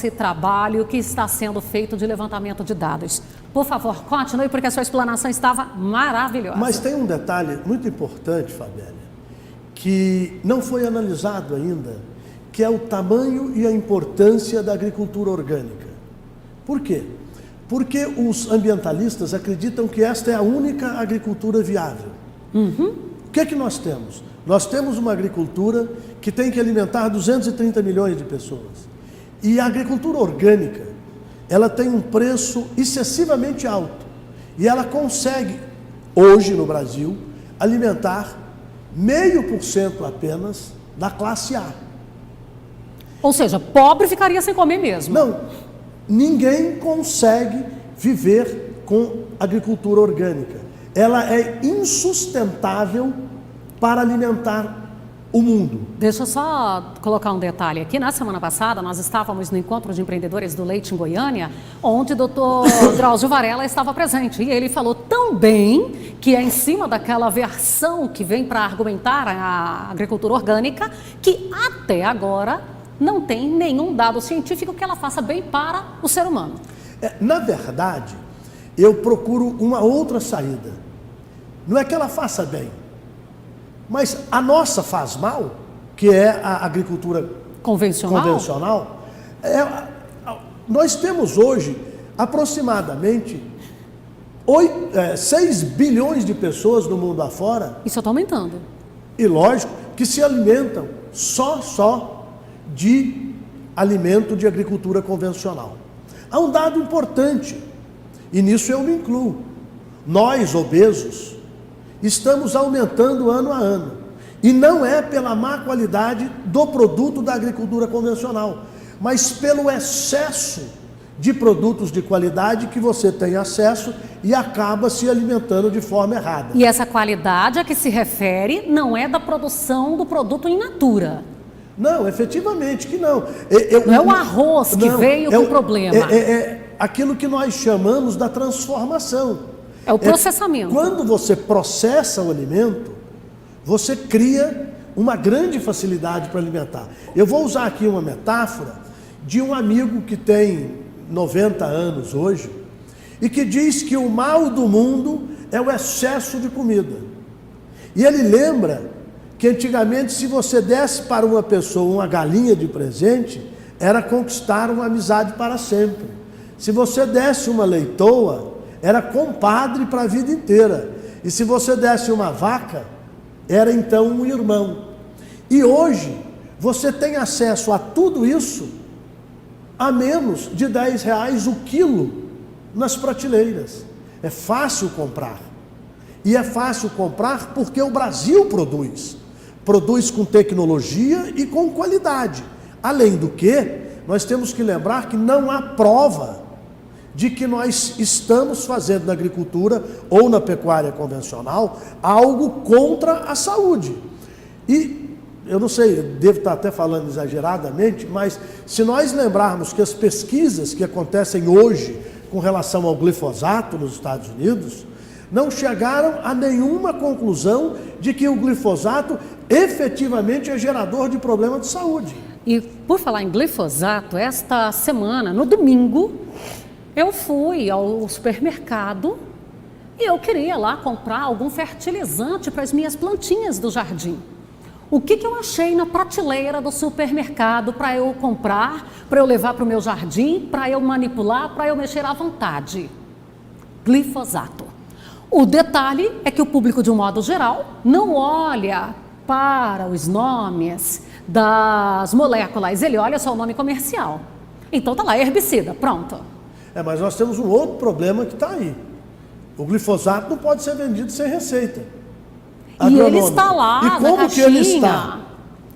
esse trabalho que está sendo feito de levantamento de dados. Por favor, continue, porque a sua explanação estava maravilhosa. Mas tem um detalhe muito importante, Fabélia, que não foi analisado ainda, que é o tamanho e a importância da agricultura orgânica. Por quê? Porque os ambientalistas acreditam que esta é a única agricultura viável. O que é que nós temos? Nós temos uma agricultura que tem que alimentar 230 milhões de pessoas. E a agricultura orgânica, ela tem um preço excessivamente alto. E ela consegue, hoje no Brasil, alimentar 0,5% apenas da classe A. Ou seja, pobre ficaria sem comer mesmo. Não, ninguém consegue viver com agricultura orgânica. Ela é insustentável para alimentar o mundo. Deixa eu só colocar um detalhe aqui. Na semana passada, nós estávamos no Encontro de Empreendedores do Leite em Goiânia, onde o doutor Drauzio Varela estava presente. E ele falou tão bem que é em cima daquela versão que vem para argumentar a agricultura orgânica, que até agora não tem nenhum dado científico que ela faça bem para o ser humano. Na verdade, eu procuro uma outra saída. Não é que ela faça bem, mas a nossa faz mal, que é a agricultura convencional. Nós temos hoje aproximadamente 6 bilhões de pessoas no mundo afora. Isso está aumentando. E lógico que se alimentam só de alimento de agricultura convencional. Há um dado importante, e nisso eu me incluo. Nós, obesos, estamos aumentando ano a ano. E não é pela má qualidade do produto da agricultura convencional, mas pelo excesso de produtos de qualidade que você tem acesso e acaba se alimentando de forma errada. E essa qualidade a que se refere não é da produção do produto in natura. Não, efetivamente que não. Não é o arroz que veio com problema. É aquilo que nós chamamos da transformação. É o processamento. Quando você processa o alimento, você cria uma grande facilidade para alimentar. Eu vou usar aqui uma metáfora de um amigo que tem 90 anos hoje e que diz que o mal do mundo é o excesso de comida. E ele lembra que antigamente, se você desse para uma pessoa uma galinha de presente, era conquistar uma amizade para sempre. Se você desse uma leitoa, era compadre para a vida inteira. E se você desse uma vaca, era então um irmão. E hoje, você tem acesso a tudo isso a menos de R$10 o quilo nas prateleiras. É fácil comprar. E é fácil comprar porque o Brasil produz. Produz com tecnologia e com qualidade. Além do que, nós temos que lembrar que não há prova de que nós estamos fazendo na agricultura ou na pecuária convencional algo contra a saúde. E eu não sei, eu devo estar até falando exageradamente, mas se nós lembrarmos que as pesquisas que acontecem hoje com relação ao glifosato nos Estados Unidos não chegaram a nenhuma conclusão de que o glifosato efetivamente é gerador de problema de saúde. E por falar em glifosato, esta semana, no domingo, eu fui ao supermercado e eu queria lá comprar algum fertilizante para as minhas plantinhas do jardim. O que eu achei na prateleira do supermercado para eu comprar, para eu levar para o meu jardim, para eu manipular, para eu mexer à vontade? Glifosato. O detalhe é que o público, de um modo geral, não olha para os nomes das moléculas, ele olha só o nome comercial. Então tá lá, herbicida, pronto. Mas nós temos um outro problema que está aí. O glifosato não pode ser vendido sem receita. E ele está lá e como na que ele caixinha, está?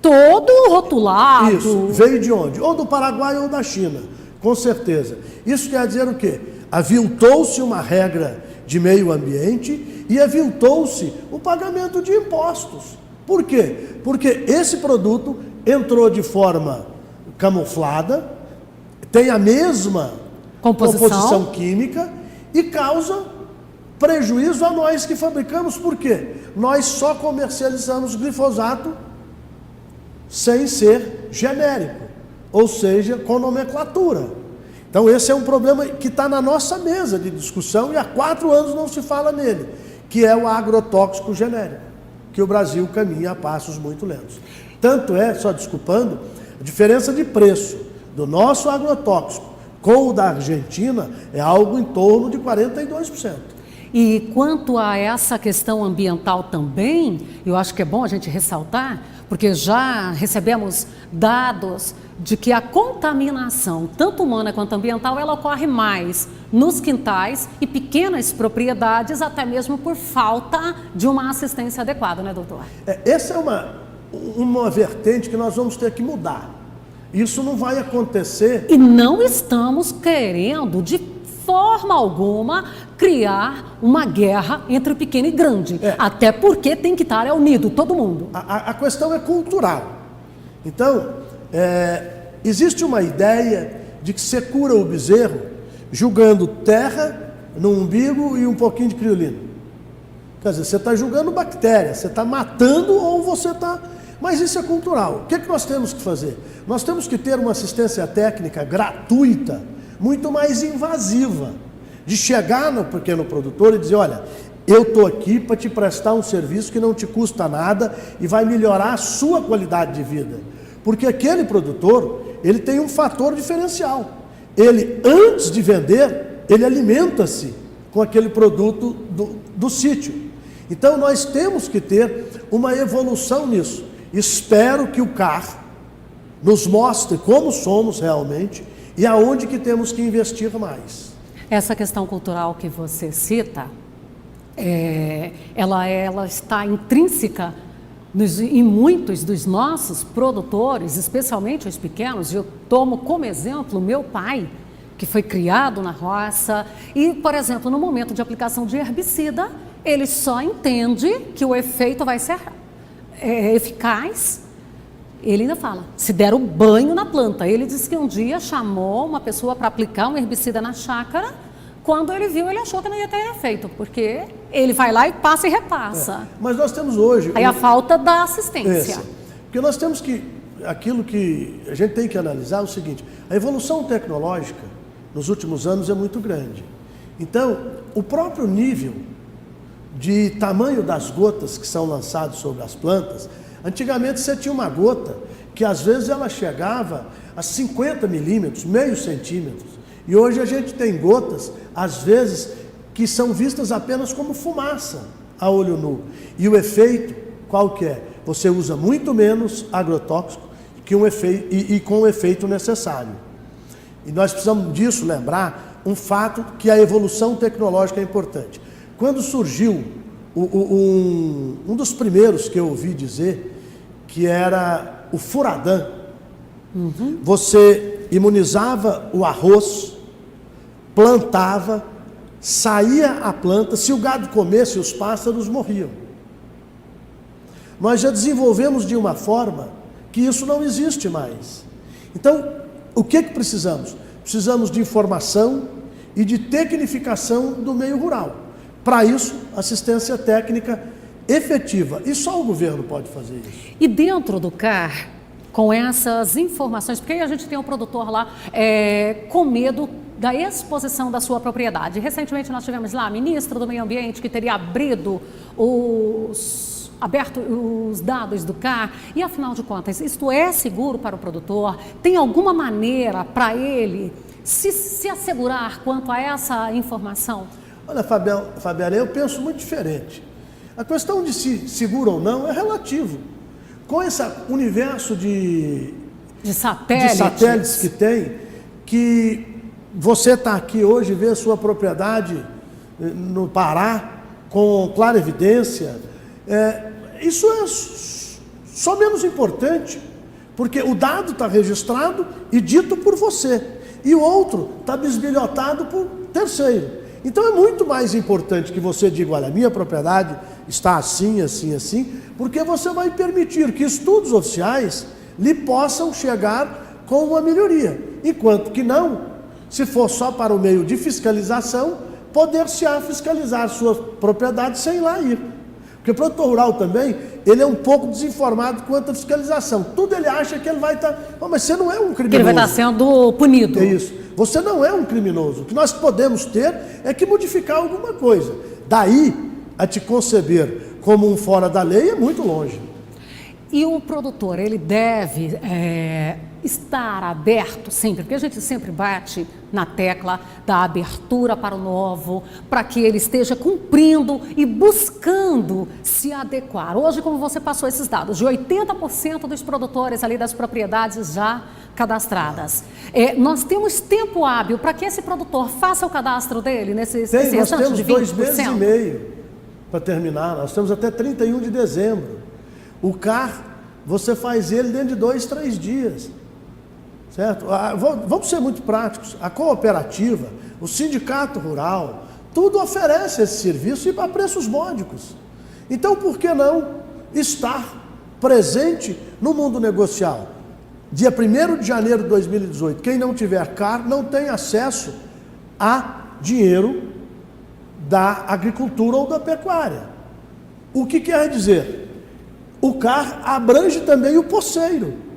todo rotulado. Isso, veio de onde? Ou do Paraguai ou da China, com certeza. Isso quer dizer o quê? Aviltou-se uma regra de meio ambiente e aviltou-se o pagamento de impostos. Por quê? Porque esse produto entrou de forma camuflada, tem a mesma composição química e causa prejuízo a nós que fabricamos. Por quê? Nós só comercializamos glifosato sem ser genérico. ou seja, com nomenclatura. Então esse é um problema que está na nossa mesa de discussão e há 4 anos não se fala nele, que é o agrotóxico genérico, que o Brasil caminha a passos muito lentos. Tanto é, só desculpando, a diferença de preço do nosso agrotóxico com o da Argentina é algo em torno de 42%. E quanto a essa questão ambiental também, eu acho que é bom a gente ressaltar, porque já recebemos dados de que a contaminação, tanto humana quanto ambiental, ela ocorre mais nos quintais e pequenas propriedades, até mesmo por falta de uma assistência adequada, né, doutor? Essa é uma vertente que nós vamos ter que mudar. Isso não vai acontecer. E não estamos querendo, de forma alguma, criar uma guerra entre o pequeno e grande. Até porque tem que estar unido, todo mundo. A questão é cultural. Então, existe uma ideia de que você cura o bezerro jogando terra no umbigo e um pouquinho de criolina. Quer dizer, você está jogando bactéria, você está matando ou você está... Mas isso é cultural. O que nós temos que fazer? Nós temos que ter uma assistência técnica gratuita, muito mais invasiva, de chegar no pequeno produtor e dizer, olha, eu estou aqui para te prestar um serviço que não te custa nada e vai melhorar a sua qualidade de vida. Porque aquele produtor, ele tem um fator diferencial. Ele, antes de vender, ele alimenta-se com aquele produto do sítio. Então nós temos que ter uma evolução nisso. Espero que o CAR nos mostre como somos realmente e aonde que temos que investir mais. Essa questão cultural que você cita, ela está intrínseca em muitos dos nossos produtores, especialmente os pequenos. Eu tomo como exemplo meu pai, que foi criado na roça e, por exemplo, no momento de aplicação de herbicida, ele só entende que o efeito vai ser eficaz. Ele ainda fala, se der o banho na planta. Ele disse que um dia chamou uma pessoa para aplicar um herbicida na chácara. Quando ele viu, ele achou que não ia ter efeito, porque ele vai lá e passa e repassa. Mas nós temos hoje... Aí a falta da assistência. Porque nós temos que... Aquilo que a gente tem que analisar é o seguinte, a evolução tecnológica nos últimos anos é muito grande. Então, o próprio nível de tamanho das gotas que são lançadas sobre as plantas, antigamente você tinha uma gota que às vezes ela chegava a 50 milímetros, meio centímetro. E hoje a gente tem gotas, às vezes, que são vistas apenas como fumaça a olho nu. E o efeito, qual que é? Você usa muito menos agrotóxico que e com o efeito necessário. E nós precisamos disso lembrar um fato que a evolução tecnológica é importante. Quando surgiu um dos primeiros que eu ouvi dizer, que era o Furadã, você imunizava o arroz, plantava, saía a planta, se o gado comesse, os pássaros morriam. Nós já desenvolvemos de uma forma que isso não existe mais. Então, o que precisamos? Precisamos de informação e de tecnificação do meio rural. Para isso, assistência técnica efetiva. E só o governo pode fazer isso. E dentro do CAR, com essas informações, porque aí a gente tem um produtor lá com medo da exposição da sua propriedade. Recentemente nós tivemos lá a ministra do Meio Ambiente que teria aberto os dados do CAR e, afinal de contas, isto é seguro para o produtor? Tem alguma maneira para ele se assegurar quanto a essa informação? Olha, Fabiana, eu penso muito diferente. A questão de se seguro ou não é relativo. Com esse universo de satélites que tem, que você está aqui hoje e vê a sua propriedade no Pará com clara evidência, isso é só menos importante, porque o dado está registrado e dito por você, e o outro está bisbilhotado por terceiro. Então é muito mais importante que você diga, olha, a minha propriedade está assim, assim, assim, porque você vai permitir que estudos oficiais lhe possam chegar com uma melhoria. Enquanto que não, se for só para o meio de fiscalização, poder-se-á fiscalizar sua propriedade sem lá ir. Porque o produtor rural também, ele é um pouco desinformado quanto à fiscalização. Tudo ele acha que ele vai estar... mas você não é um criminoso. Que ele vai estar sendo punido. É isso. Você não é um criminoso. O que nós podemos ter é que modificar alguma coisa. Daí a te conceber como um fora da lei é muito longe. E o produtor, ele deve estar aberto sempre, porque a gente sempre bate na tecla da abertura para o novo, para que ele esteja cumprindo e buscando se adequar. Hoje, como você passou esses dados, de 80% dos produtores ali das propriedades já cadastradas. Nós temos tempo hábil para que esse produtor faça o cadastro dele nesse Nós restante temos de 20%? 2 meses e meio para terminar. Nós temos até 31 de dezembro. O CAR, você faz ele dentro de 2, 3 dias. Certo? Vamos ser muito práticos. A cooperativa, o sindicato rural, tudo oferece esse serviço e a preços módicos. Então, por que não estar presente no mundo negocial? Dia 1º de janeiro de 2018, quem não tiver CAR não tem acesso a dinheiro da agricultura ou da pecuária. O que quer dizer? O CAR abrange também o poceiro.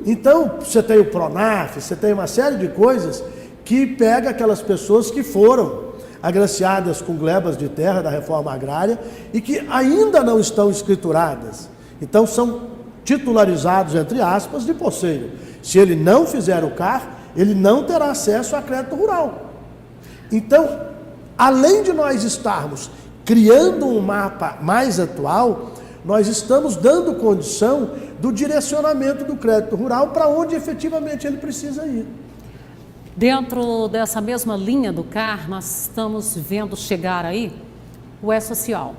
Então, você tem o PRONAF, você tem uma série de coisas que pega aquelas pessoas que foram agraciadas com glebas de terra da reforma agrária e que ainda não estão escrituradas. Então, são titularizados, entre aspas, de poceiro. Se ele não fizer o CAR, ele não terá acesso a crédito rural. Então, além de nós estarmos criando um mapa mais atual, nós estamos dando condição do direcionamento do crédito rural para onde efetivamente ele precisa ir. Dentro dessa mesma linha do CAR, nós estamos vendo chegar aí o E-Social,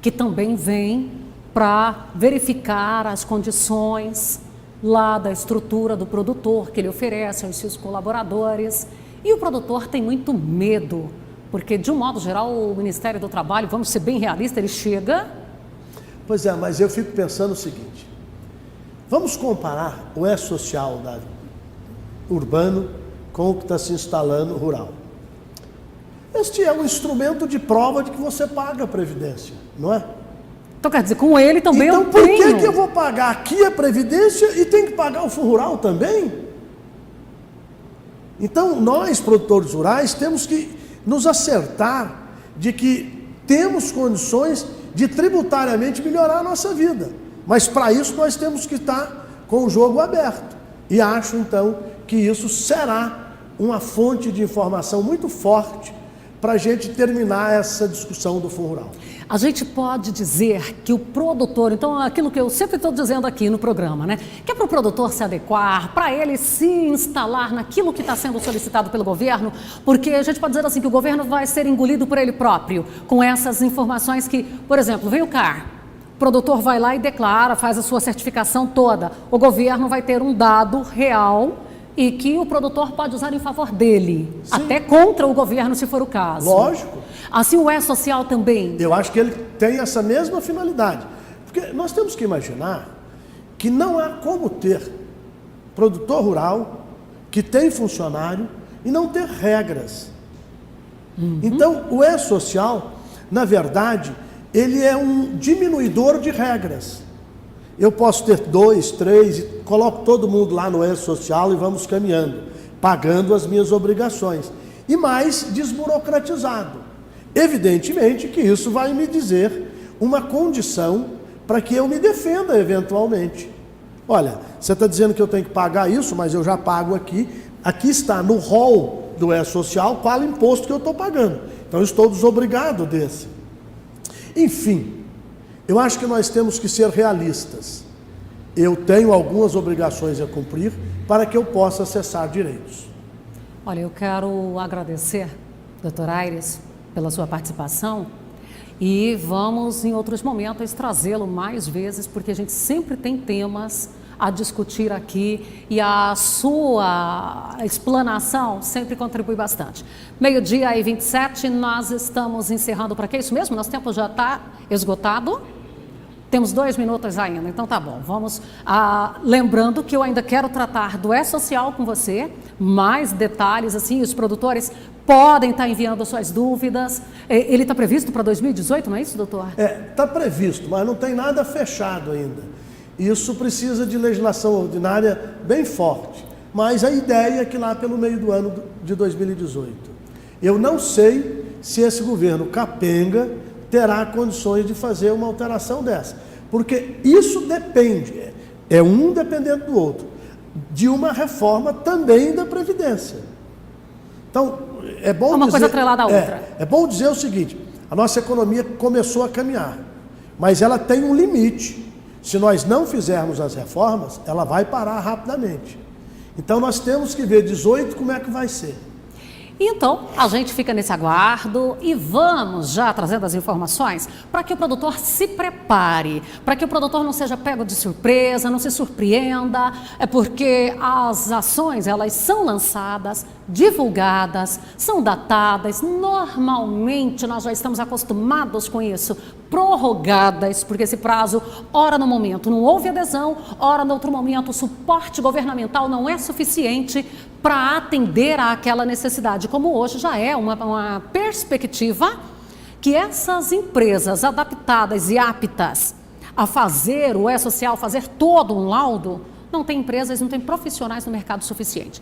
que também vem para verificar as condições lá da estrutura do produtor que ele oferece aos seus colaboradores. E o produtor tem muito medo, porque de um modo geral o Ministério do Trabalho, vamos ser bem realistas, ele chega... Pois é, mas eu fico pensando o seguinte, vamos comparar o E-Social urbano com o que está se instalando rural. Este é um instrumento de prova de que você paga a Previdência, não é? Então quer dizer, com ele também então, eu tenho... Então por que eu vou pagar aqui a Previdência e tenho que pagar o Fundo Rural também? Então nós, produtores rurais, temos que nos acertar de que temos condições de tributariamente melhorar a nossa vida. Mas para isso nós temos que estar com o jogo aberto. E acho então que isso será uma fonte de informação muito forte para a gente terminar essa discussão do Fundo Rural. A gente pode dizer que o produtor, então aquilo que eu sempre estou dizendo aqui no programa, né? Que é para o produtor se adequar, para ele se instalar naquilo que está sendo solicitado pelo governo, porque a gente pode dizer assim que o governo vai ser engolido por ele próprio, com essas informações que, por exemplo, vem o CAR, o produtor vai lá e declara, faz a sua certificação toda, o governo vai ter um dado real e que o produtor pode usar em favor dele, sim, até contra o governo, se for o caso. Lógico. Assim o E-Social também. Eu acho que ele tem essa mesma finalidade. Porque nós temos que imaginar que não há como ter produtor rural que tem funcionário e não ter regras. Então, o E-Social, na verdade, ele é um diminuidor de regras. Eu posso ter 2, 3, e coloco todo mundo lá no E-Social e vamos caminhando, pagando as minhas obrigações. E mais desburocratizado. Evidentemente que isso vai me dizer uma condição para que eu me defenda eventualmente. Olha, você está dizendo que eu tenho que pagar isso, mas eu já pago aqui. Aqui está no rol do E-Social qual o imposto que eu estou pagando. Então eu estou desobrigado desse. Enfim, eu acho que nós temos que ser realistas. Eu tenho algumas obrigações a cumprir para que eu possa acessar direitos. Olha, eu quero agradecer, doutor Aires, pela sua participação e vamos em outros momentos trazê-lo mais vezes, porque a gente sempre tem temas a discutir aqui e a sua explanação sempre contribui bastante. 12h27, nós estamos encerrando por aqui, é isso mesmo? Nosso tempo já está esgotado? Temos 2 minutos ainda, então tá bom. Vamos, lembrando que eu ainda quero tratar do E-Social com você, mais detalhes, assim, os produtores podem estar enviando suas dúvidas. Ele está previsto para 2018, não é isso, doutor? Está previsto, mas não tem nada fechado ainda. Isso precisa de legislação ordinária bem forte. Mas a ideia é que lá pelo meio do ano de 2018. Eu não sei se esse governo capenga terá condições de fazer uma alteração dessa. Porque isso depende, é um dependendo do outro, de uma reforma também da Previdência. Então, é bom uma dizer, coisa atrelada à outra. É bom dizer o seguinte, a nossa economia começou a caminhar, mas ela tem um limite. Se nós não fizermos as reformas, ela vai parar rapidamente. Então, nós temos que ver 18 como é que vai ser. Então, a gente fica nesse aguardo e vamos já trazendo as informações para que o produtor se prepare, para que o produtor não seja pego de surpresa, não se surpreenda, porque as ações, elas são lançadas, divulgadas, são datadas, normalmente nós já estamos acostumados com isso, prorrogadas, porque esse prazo, ora no momento não houve adesão, ora no outro momento o suporte governamental não é suficiente para atender àquela necessidade, como hoje já é uma perspectiva que essas empresas adaptadas e aptas a fazer o E-Social, fazer todo um laudo, não tem empresas, não tem profissionais no mercado suficiente.